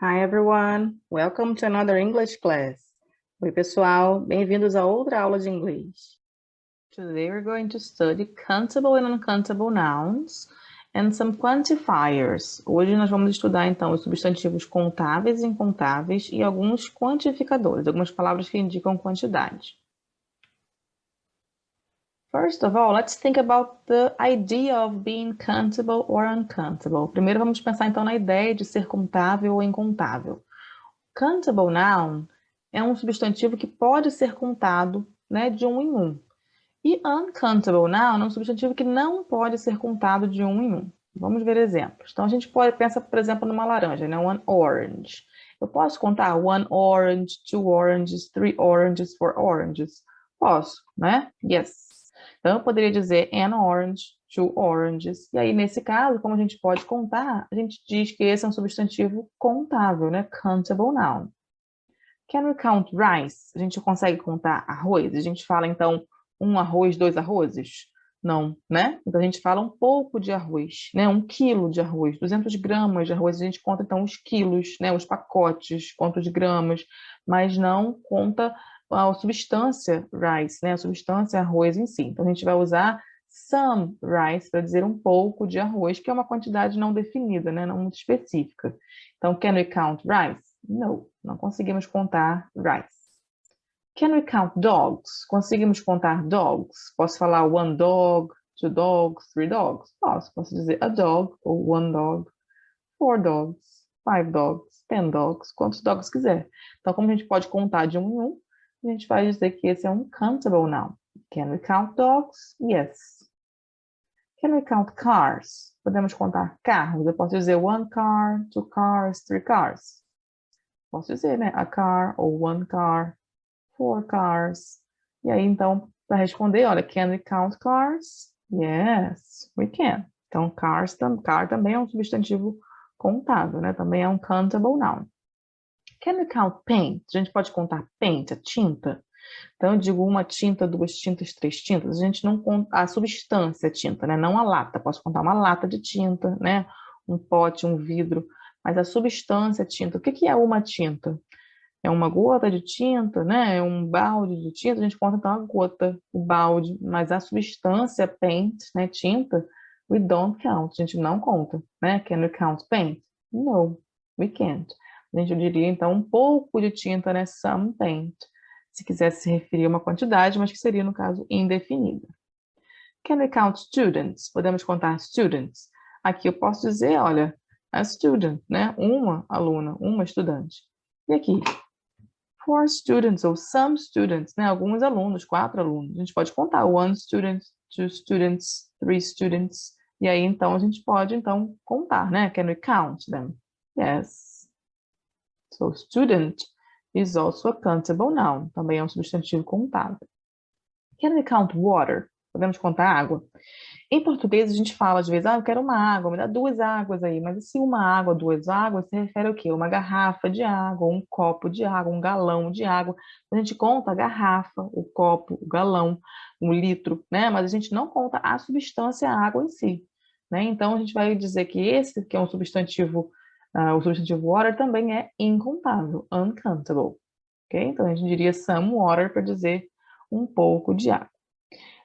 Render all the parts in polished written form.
Hi everyone, welcome to another English class. Oi pessoal, bem-vindos a outra aula de inglês. Today we're going to study countable and uncountable nouns and some quantifiers. Hoje nós vamos estudar então os substantivos contáveis e incontáveis e alguns quantificadores, algumas palavras que indicam quantidade. First of all, let's think about the idea of being countable or uncountable. Primeiro vamos pensar então na ideia de ser contável ou incontável. Countable noun é um substantivo que pode ser contado, né, de um em um. E uncountable noun é um substantivo que não pode ser contado de um em um. Vamos ver exemplos. Então, a gente pode pensar, por exemplo, numa laranja, né? One orange. Eu posso contar one orange, two oranges, three oranges, four oranges? Posso, né? Yes. Então, eu poderia dizer an orange, two oranges. E aí, nesse caso, como a gente pode contar, a gente diz que esse é um substantivo contável, né? Countable noun. Can we count rice? A gente consegue contar arroz? A gente fala, então, um arroz, dois arrozes? Não, né? Então, a gente fala um pouco de arroz, né? 1 quilo de arroz, 200 gramas de arroz. A gente conta, então, os quilos, né? Os pacotes, quanto de gramas, mas não conta a substância rice, né? A substância arroz em si. Então, a gente vai usar some rice para dizer um pouco de arroz, que é uma quantidade não definida, né? Não muito específica. Então, can we count rice? No, não conseguimos contar rice. Can we count dogs? Conseguimos contar dogs? Posso falar one dog, two dogs, three dogs? Posso dizer a dog ou one dog, four dogs, five dogs, 10 dogs, quantos dogs quiser. Então, como a gente pode contar de um em um, a gente vai dizer que esse é um countable noun. Can we count dogs? Yes. Can we count cars? Podemos contar carros. Eu posso dizer one car, two cars, three cars. Posso dizer, né? A car ou one car, four cars. E aí, então, para responder, olha, can we count cars? Yes, we can. Então, car também é um substantivo contável, né? Também é um countable noun. Can we count paint? A gente pode contar paint, a tinta? Então, eu digo uma tinta, duas tintas, três tintas. A gente não conta a substância tinta, né? Não a lata. Posso contar uma lata de tinta, né? Um pote, um vidro. Mas a substância tinta. O que é uma tinta? É uma gota de tinta, né? É um balde de tinta. A gente conta então a gota, o balde. Mas a substância paint, né? Tinta, we don't count. A gente não conta, né? Can we count paint? No, we can't. A gente diria então um pouco de tinta, né? Some paint. Se quisesse se referir a uma quantidade, mas que seria, no caso, indefinida. Can we count students? Podemos contar students. Aqui eu posso dizer, olha, a student, né? Uma aluna, uma estudante. E aqui, four students ou some students, né? Alguns alunos, 4 alunos. A gente pode contar one student, two students, three students. E aí, então, a gente pode, então, contar, né? Can we count them? Yes. So, student is also a countable noun. Também é um substantivo contável. Can we count water? Podemos contar água? Em português, a gente fala às vezes, eu quero uma água, me dá 2 águas aí. Mas se uma água, 2 águas, se refere ao quê? Uma garrafa de água, um copo de água, um galão de água. A gente conta a garrafa, o copo, o galão, um litro, né? Mas a gente não conta a substância a água em si, né? Então, a gente vai dizer que esse, que é um substantivo, o substantivo water também é incontável, uncountable, ok? Então, a gente diria some water para dizer um pouco de água.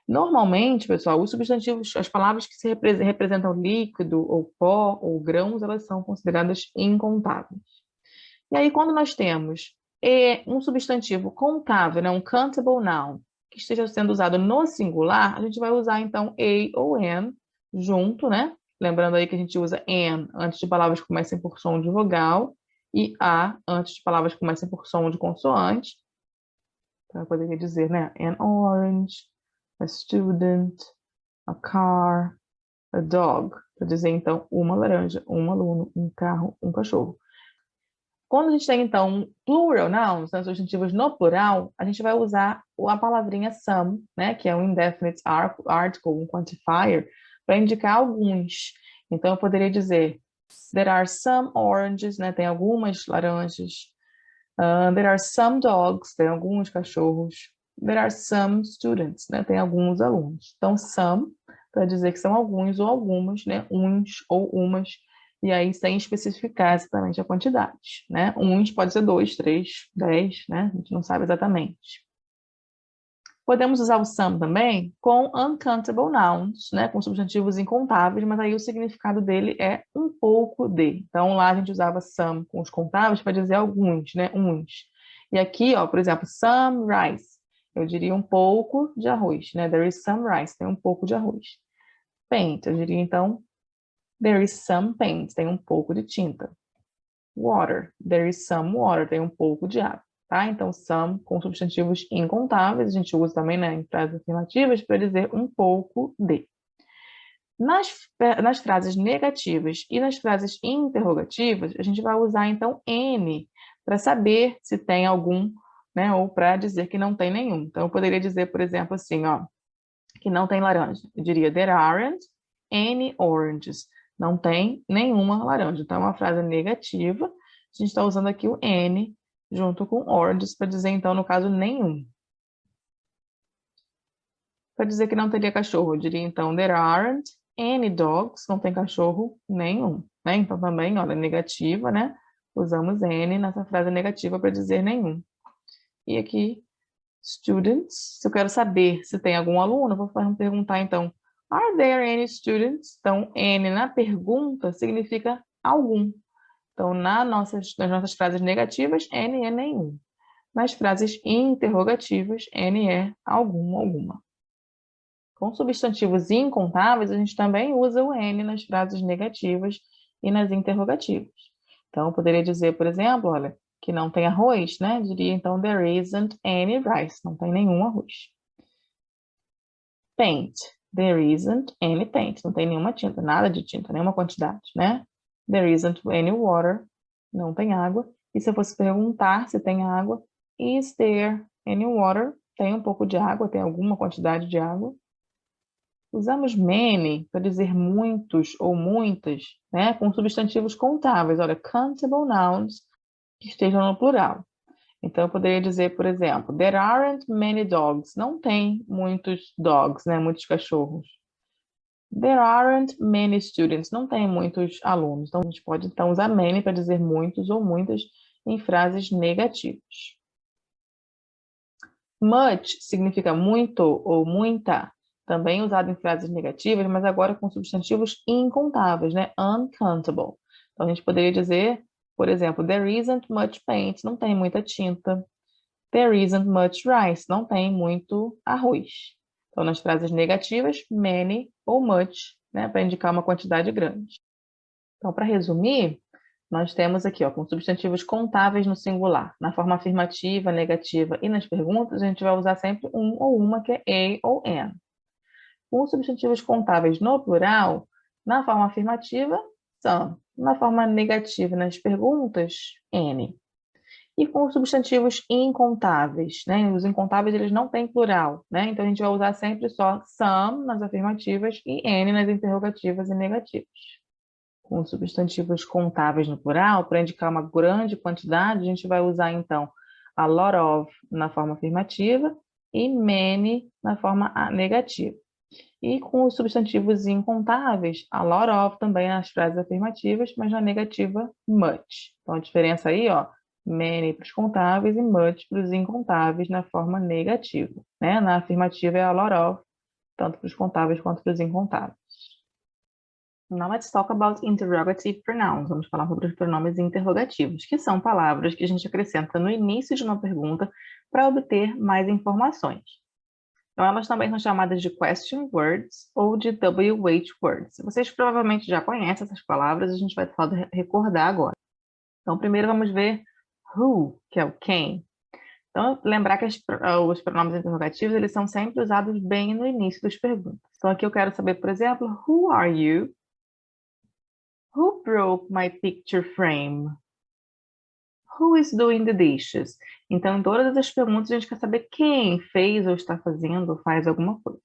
Normalmente, pessoal, os substantivos, as palavras que se representam líquido, ou pó, ou grãos, elas são consideradas incontáveis. E aí, quando nós temos um substantivo contável, né, um countable noun, que esteja sendo usado no singular, a gente vai usar, então, a ou an junto, né? Lembrando aí que a gente usa an antes de palavras que comecem por som de vogal e a antes de palavras que comecem por som de consoante. Então, eu poderia dizer, né, an orange, a student, a car, a dog. Para dizer, então, uma laranja, um aluno, um carro, um cachorro. Quando a gente tem, então, plural nouns, né, substantivos no plural, a gente vai usar a palavrinha some, né, que é um indefinite article, um quantifier, para indicar alguns. Então, eu poderia dizer, there are some oranges, né, tem algumas laranjas. There are some dogs, tem alguns cachorros. There are some students, né? Tem alguns alunos. Então, some, para dizer que são alguns ou algumas, né? Uns ou umas. e aí sem especificar exatamente a quantidade, né? Uns pode ser 2, 3, 10, né? A gente não sabe exatamente. Podemos usar o some também com uncountable nouns, né? Com substantivos incontáveis, mas aí o significado dele é um pouco de. Então lá a gente usava some com os contáveis para dizer alguns, né? Uns. E aqui, ó, por exemplo, some rice. Eu diria um pouco de arroz, né? There is some rice, tem um pouco de arroz. Paint, eu diria então there is some paint, tem um pouco de tinta. Water, there is some water, tem um pouco de água, tá? Então, some com substantivos incontáveis, a gente usa também, né, em frases afirmativas para dizer um pouco de. Nas frases negativas e nas frases interrogativas, a gente vai usar, então, N para saber se tem algum, né, ou para dizer que não tem nenhum. Então, eu poderia dizer, por exemplo, assim, ó, que não tem laranja. Eu diria, there aren't any oranges. Não tem nenhuma laranja. Então, é uma frase negativa. A gente está usando aqui o N junto com oranges para dizer, então, no caso, nenhum. Para dizer que não teria cachorro, eu diria, então, there aren't any dogs. Não tem cachorro nenhum, né? Então, também, olha, negativa, né? Usamos N nessa frase negativa para dizer nenhum. E aqui, students, se eu quero saber se tem algum aluno, eu vou perguntar, então, are there any students? Então, N na pergunta significa algum. Então, nas nossas frases negativas, N é nenhum. Nas frases interrogativas, N é algum, alguma. Com substantivos incontáveis, a gente também usa o N nas frases negativas e nas interrogativas. Então, eu poderia dizer, por exemplo, olha, que não tem arroz, né? Diria, então, there isn't any rice. Não tem nenhum arroz. Paint. There isn't any paint. Não tem nenhuma tinta, nada de tinta, nenhuma quantidade, né? There isn't any water. Não tem água. E se eu fosse perguntar se tem água, is there any water? Tem um pouco de água, tem alguma quantidade de água. Usamos many para dizer muitos ou muitas, né? Com substantivos contáveis. Olha, countable nouns que estejam no plural. Então, eu poderia dizer, por exemplo, there aren't many dogs. Não tem muitos dogs, né? Muitos cachorros. There aren't many students. Não tem muitos alunos. Então, a gente pode, então, usar many para dizer muitos ou muitas em frases negativas. Much significa muito ou muita, também usado em frases negativas, mas agora com substantivos incontáveis, né? Uncountable. Então, a gente poderia dizer, por exemplo, there isn't much paint. Não tem muita tinta. There isn't much rice. Não tem muito arroz. Então, nas frases negativas, many ou much, né, para indicar uma quantidade grande. Então, para resumir, nós temos aqui, ó, com substantivos contáveis no singular. Na forma afirmativa, negativa e nas perguntas, a gente vai usar sempre um ou uma, que é a ou an. Com substantivos contáveis no plural, na forma afirmativa, some. Na forma negativa nas perguntas, n. E com substantivos incontáveis, né? Os incontáveis, eles não têm plural, né? Então, a gente vai usar sempre só some nas afirmativas e n nas interrogativas e negativas. Com substantivos contáveis no plural, para indicar uma grande quantidade, a gente vai usar, então, a lot of na forma afirmativa e many na forma negativa. E com os substantivos incontáveis, a lot of também nas frases afirmativas, mas na negativa, much. Então, a diferença aí, ó, many para os contáveis e much para os incontáveis na forma negativa, né? Na afirmativa é a lot of, tanto para os contáveis quanto para os incontáveis. Now let's talk about interrogative pronouns. Vamos falar sobre os pronomes interrogativos, que são palavras que a gente acrescenta no início de uma pergunta para obter mais informações. Então, elas também são chamadas de question words ou de WH words. Vocês provavelmente já conhecem essas palavras, a gente vai recordar agora. Então, primeiro vamos ver who, que é o quem. Então, lembrar que os pronomes interrogativos, eles são sempre usados bem no início das perguntas. Então, aqui eu quero saber, por exemplo, who are you? Who broke my picture frame? Who is doing the dishes? Então, em todas as perguntas, a gente quer saber quem fez ou está fazendo ou faz alguma coisa.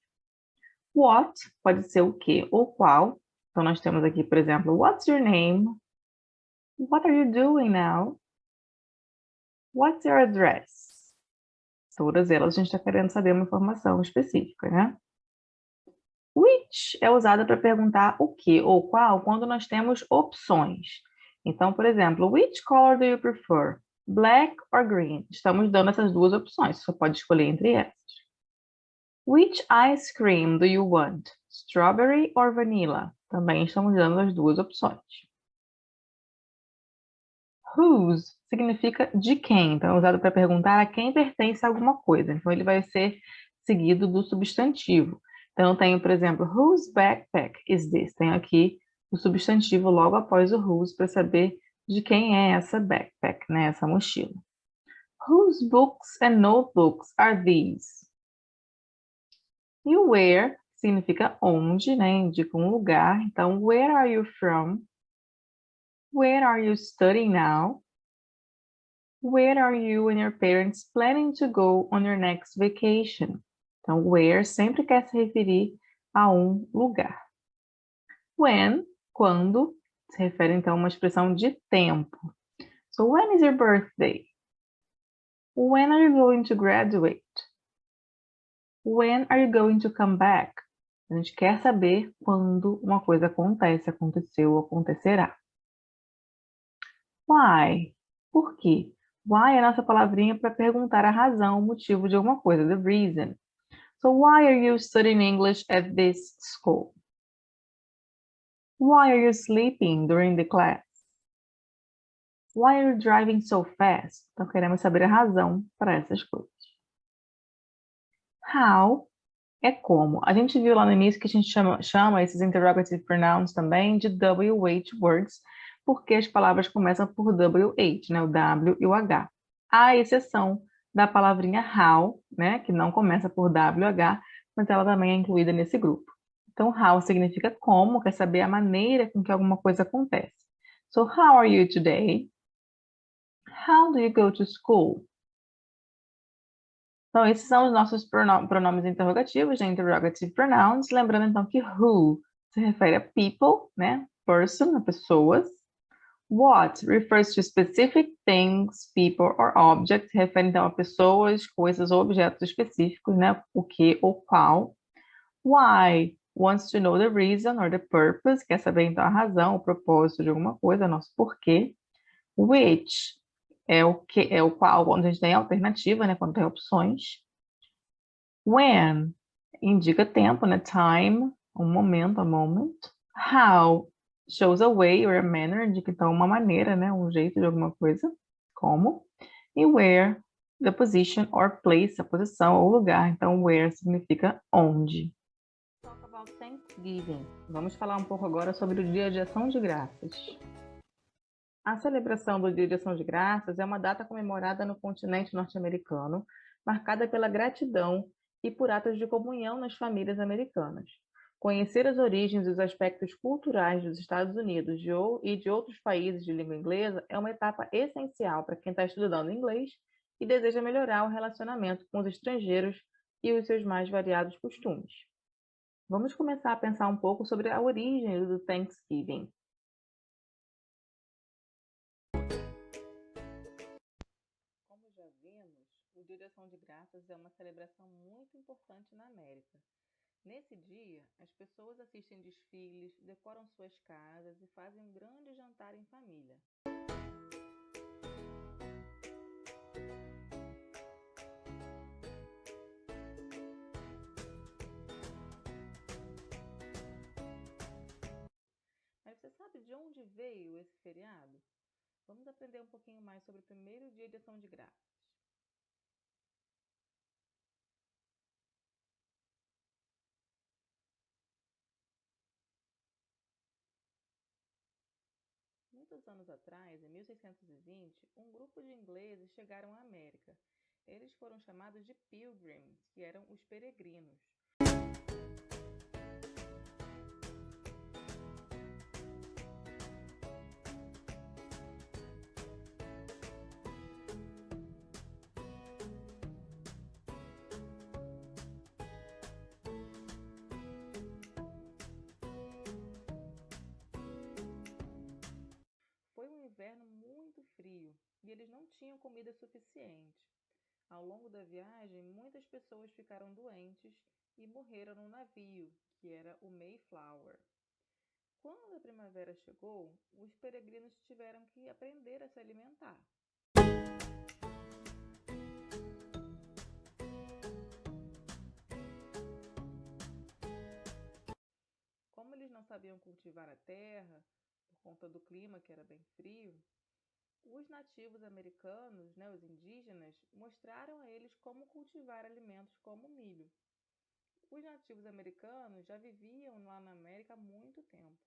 What pode ser o que ou qual. Então, nós temos aqui, por exemplo, what's your name? What are you doing now? What's your address? Todas elas a gente está querendo saber uma informação específica, né? Which Which é usada para perguntar o que ou qual quando nós temos opções. Então, por exemplo, which color do you prefer? Black or green? Estamos dando essas duas opções, você pode escolher entre elas. Which ice cream do you want? Strawberry or vanilla? Também estamos dando as duas opções. Whose significa de quem, então é usado para perguntar a quem pertence alguma coisa. Então ele vai ser seguido do substantivo. Então eu tenho, por exemplo, whose backpack is this? Tenho aqui o substantivo logo após o whose para saber de quem é essa backpack, né, essa mochila. Whose books and notebooks are these? E o where significa onde, né, indica um lugar. Então, where are you from? Where are you studying now? Where are you and your parents planning to go on your next vacation? Então, where sempre quer se referir a um lugar. When, quando, se refere então a uma expressão de tempo. So, when is your birthday? When are you going to graduate? When are you going to come back? A gente quer saber quando uma coisa acontece, aconteceu ou acontecerá. Why? Por quê? Why é a nossa palavrinha para perguntar a razão, o motivo de alguma coisa, the reason. So why are you studying English at this school? Why are you sleeping during the class? Why are you driving so fast? Então queremos saber a razão para essas coisas. How é como. A gente viu lá no início que a gente chama esses interrogative pronouns também de WH words, porque as palavras começam por WH, né? O W e o H. À exceção da palavrinha how, né? Que não começa por WH, mas ela também é incluída nesse grupo. Então, how significa como, quer saber a maneira com que alguma coisa acontece. So, how are you today? How do you go to school? Então, esses são os nossos pronomes interrogativos, né? Interrogative pronouns. Lembrando, então, que who se refere a people, né? Person, a pessoas. What refers to specific things, people or objects. Refere, então, a pessoas, coisas ou objetos específicos, né? O que ou qual. Why wants to know the reason or the purpose. Quer saber, então, a razão, o propósito de alguma coisa, nosso porquê. Which é o que é o qual, quando a gente tem alternativa, né? Quando tem opções. When indica tempo, né? Time, um momento, a moment. How shows a way or a manner, indica então uma maneira, né? Um jeito de alguma coisa. Como. E where, the position or place, a posição ou lugar. Então, where significa onde. Talk about Thanksgiving. Vamos falar um pouco agora sobre o Dia de Ação de Graças. A celebração do Dia de Ação de Graças é uma data comemorada no continente norte-americano, marcada pela gratidão e por atos de comunhão nas famílias americanas. Conhecer as origens e os aspectos culturais dos Estados Unidos e de outros países de língua inglesa é uma etapa essencial para quem está estudando inglês e deseja melhorar o relacionamento com os estrangeiros e os seus mais variados costumes. Vamos começar a pensar um pouco sobre a origem do Thanksgiving. Como já vimos, o Dia de Ação de Graças é uma celebração muito importante na América. Nesse dia, as pessoas assistem desfiles, decoram suas casas e fazem um grande jantar em família. Mas você sabe de onde veio esse feriado? Vamos aprender um pouquinho mais sobre o primeiro Dia de Ação de Graças. Muitos anos atrás, em 1620, um grupo de ingleses chegaram à América. Eles foram chamados de Pilgrims, que eram os peregrinos. Foi um inverno muito frio e eles não tinham comida suficiente. Ao longo da viagem, muitas pessoas ficaram doentes e morreram no navio, que era o Mayflower. Quando a primavera chegou, os peregrinos tiveram que aprender a se alimentar. Como eles não sabiam cultivar a terra, por conta do clima que era bem frio, os nativos americanos, né, os indígenas, mostraram a eles como cultivar alimentos como milho. Os nativos americanos já viviam lá na América há muito tempo,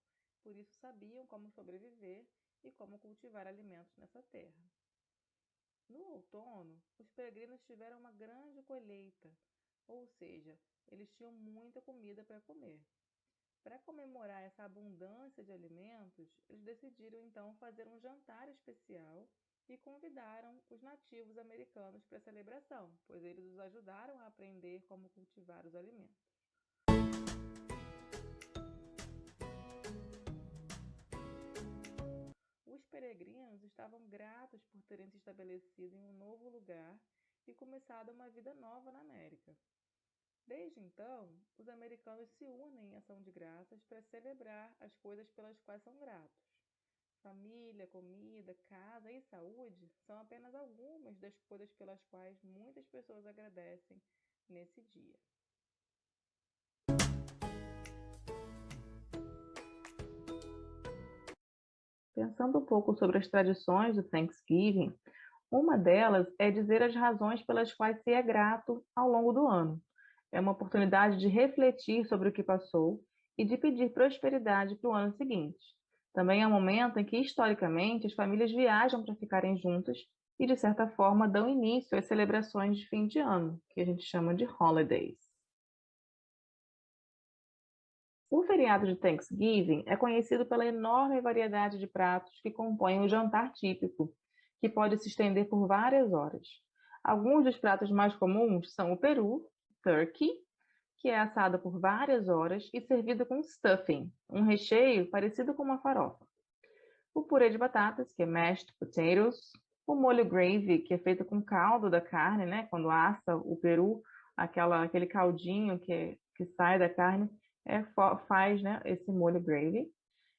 por isso sabiam como sobreviver e como cultivar alimentos nessa terra. No outono, os peregrinos tiveram uma grande colheita, ou seja, eles tinham muita comida para comer. Para comemorar essa abundância de alimentos, eles decidiram então fazer um jantar especial e convidaram os nativos americanos para a celebração, pois eles os ajudaram a aprender como cultivar os alimentos. Os peregrinos estavam gratos por terem se estabelecido em um novo lugar e começado uma vida nova na América. Desde então, os americanos se unem em ação de graças para celebrar as coisas pelas quais são gratos. Família, comida, casa e saúde são apenas algumas das coisas pelas quais muitas pessoas agradecem nesse dia. Pensando um pouco sobre as tradições do Thanksgiving, uma delas é dizer as razões pelas quais se é grato ao longo do ano. É uma oportunidade de refletir sobre o que passou e de pedir prosperidade para o ano seguinte. Também é um momento em que, historicamente, as famílias viajam para ficarem juntas e, de certa forma, dão início às celebrações de fim de ano, que a gente chama de holidays. O feriado de Thanksgiving é conhecido pela enorme variedade de pratos que compõem o jantar típico, que pode se estender por várias horas. Alguns dos pratos mais comuns são o peru, turkey, que é assado por várias horas e servido com stuffing, um recheio parecido com uma farofa. O purê de batatas, que é mashed potatoes, o molho gravy, que é feito com caldo da carne, né? Quando assa o peru, aquele caldinho que sai da carne, faz, né, esse molho gravy.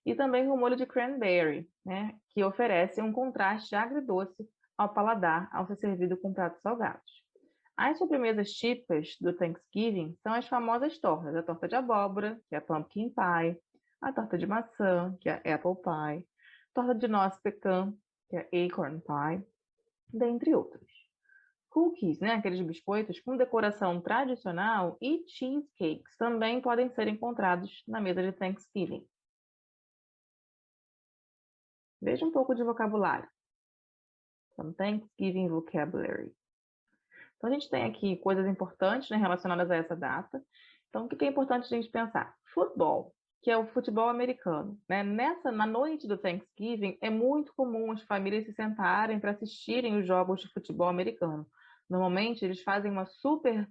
E também o molho de cranberry, né, que oferece um contraste agridoce ao paladar ao ser servido com pratos salgados. As sobremesas típicas do Thanksgiving são as famosas tortas, a torta de abóbora, que é a pumpkin pie, a torta de maçã, que é a apple pie, torta de noz pecan, que é acorn pie, dentre outros. Cookies, né, aqueles biscoitos com decoração tradicional, e cheesecakes também podem ser encontrados na mesa de Thanksgiving. Veja um pouco de vocabulário. Some Thanksgiving vocabulary. Então, a gente tem aqui coisas importantes, né, relacionadas a essa data. Então, o que é importante a gente pensar? Futebol, que é o futebol americano, né? Na noite do Thanksgiving, é muito comum as famílias se sentarem para assistirem os jogos de futebol americano. Normalmente, eles fazem uma super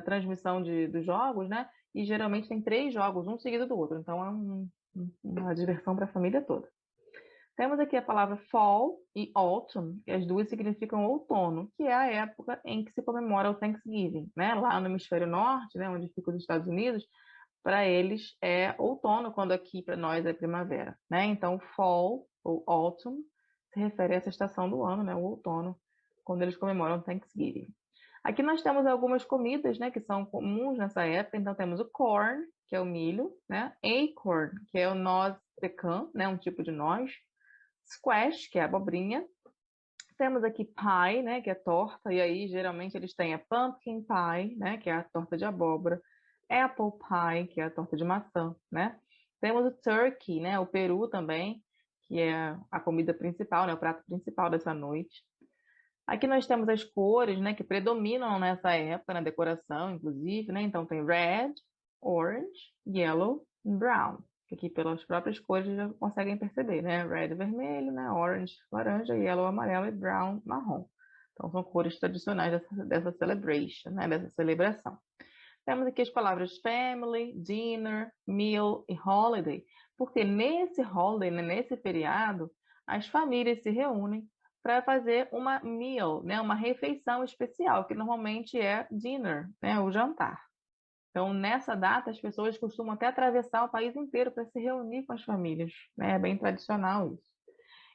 transmissão dos jogos, né? E geralmente tem 3 jogos, um seguido do outro. Então, é uma diversão para a família toda. Temos aqui a palavra fall e autumn, que as duas significam outono, que é a época em que se comemora o Thanksgiving, né? Lá no hemisfério norte, né, onde fica os Estados Unidos, para eles é outono, quando aqui para nós é primavera, né? Então, fall ou autumn se refere a essa estação do ano, né, o outono, quando eles comemoram o Thanksgiving. Aqui nós temos algumas comidas, né, que são comuns nessa época. Então temos o corn, que é o milho, né? Acorn, que é o noz pecan, né, um tipo de noz. Squash, que é a abobrinha. Temos aqui pie, né, que é torta, e aí geralmente eles têm a pumpkin pie, né, que é a torta de abóbora, apple pie, que é a torta de maçã, né? Temos o turkey, né, o peru também, que é a comida principal, né, o prato principal dessa noite. Aqui nós temos as cores, né, que predominam nessa época na decoração, inclusive, né? Então tem red, orange, yellow e brown. Que aqui pelas próprias cores já conseguem perceber, né? Red vermelho, né? Orange laranja, yellow amarelo e brown marrom. Então são cores tradicionais dessa celebration, né? Dessa celebração. Temos aqui as palavras family, dinner, meal e holiday, porque nesse holiday, né, nesse feriado, as famílias se reúnem para fazer uma meal, né, uma refeição especial, que normalmente é dinner, né, o jantar. Então, nessa data, as pessoas costumam até atravessar o país inteiro para se reunir com as famílias, né? É bem tradicional isso.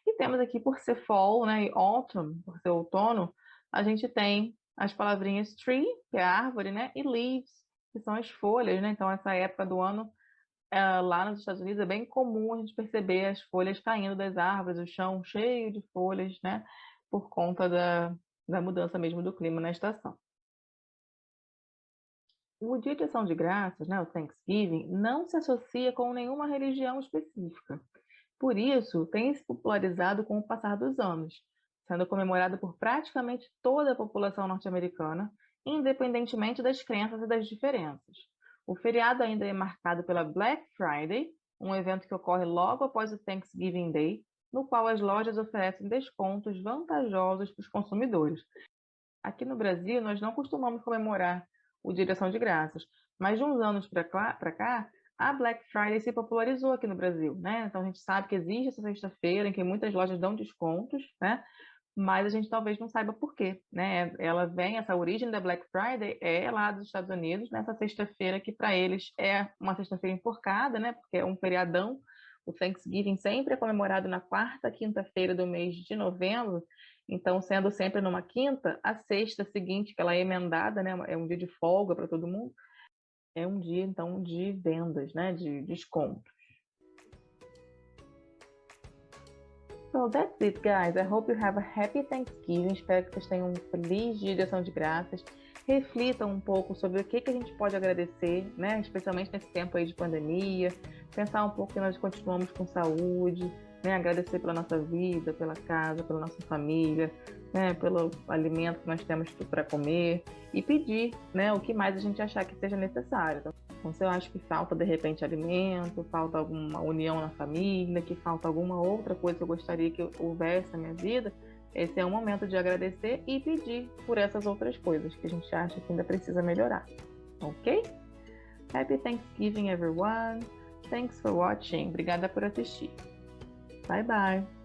E temos aqui, por ser fall, né, e autumn, por ser outono, a gente tem as palavrinhas tree, que é árvore, né, e leaves, que são as folhas, né? Então, essa época do ano, lá nos Estados Unidos, é bem comum a gente perceber as folhas caindo das árvores, o chão cheio de folhas, né, por conta da mudança mesmo do clima na estação. O Dia de Ação de Graças, né, o Thanksgiving, não se associa com nenhuma religião específica. Por isso, tem se popularizado com o passar dos anos, sendo comemorado por praticamente toda a população norte-americana, independentemente das crenças e das diferenças. O feriado ainda é marcado pela Black Friday, um evento que ocorre logo após o Thanksgiving Day, no qual as lojas oferecem descontos vantajosos para os consumidores. Aqui no Brasil, nós não costumamos comemorar o Dia de Ação de Graças, mas de uns anos para cá, a Black Friday se popularizou aqui no Brasil, né? Então a gente sabe que existe essa sexta-feira em que muitas lojas dão descontos, né? Mas a gente talvez não saiba por quê, né? Ela vem, essa origem da Black Friday é lá dos Estados Unidos, nessa sexta-feira que para eles é uma sexta-feira enforcada, né? Porque é um feriadão. O Thanksgiving sempre é comemorado na quarta quinta-feira do mês de novembro, então sendo sempre numa quinta, a sexta seguinte, que ela é emendada, né? É um dia de folga para todo mundo, é um dia então de vendas, né? De desconto. So that's it, guys. I hope you have a happy Thanksgiving. Espero que vocês tenham um feliz Dia de Ação de Graças. Reflitam um pouco sobre o que a gente pode agradecer, né? Especialmente nesse tempo aí de pandemia. Pensar um pouco que nós continuamos com saúde, né? Agradecer pela nossa vida, pela casa, pela nossa família, né? Pelo alimento que nós temos para comer e pedir, né? O que mais a gente achar que seja necessário. Então, se eu acho que falta, de repente, alimento, falta alguma união na família, que falta alguma outra coisa que eu gostaria que houvesse na minha vida, esse é o momento de agradecer e pedir por essas outras coisas que a gente acha que ainda precisa melhorar. Ok? Happy Thanksgiving, everyone! Thanks for watching. Obrigada por assistir. Bye, bye!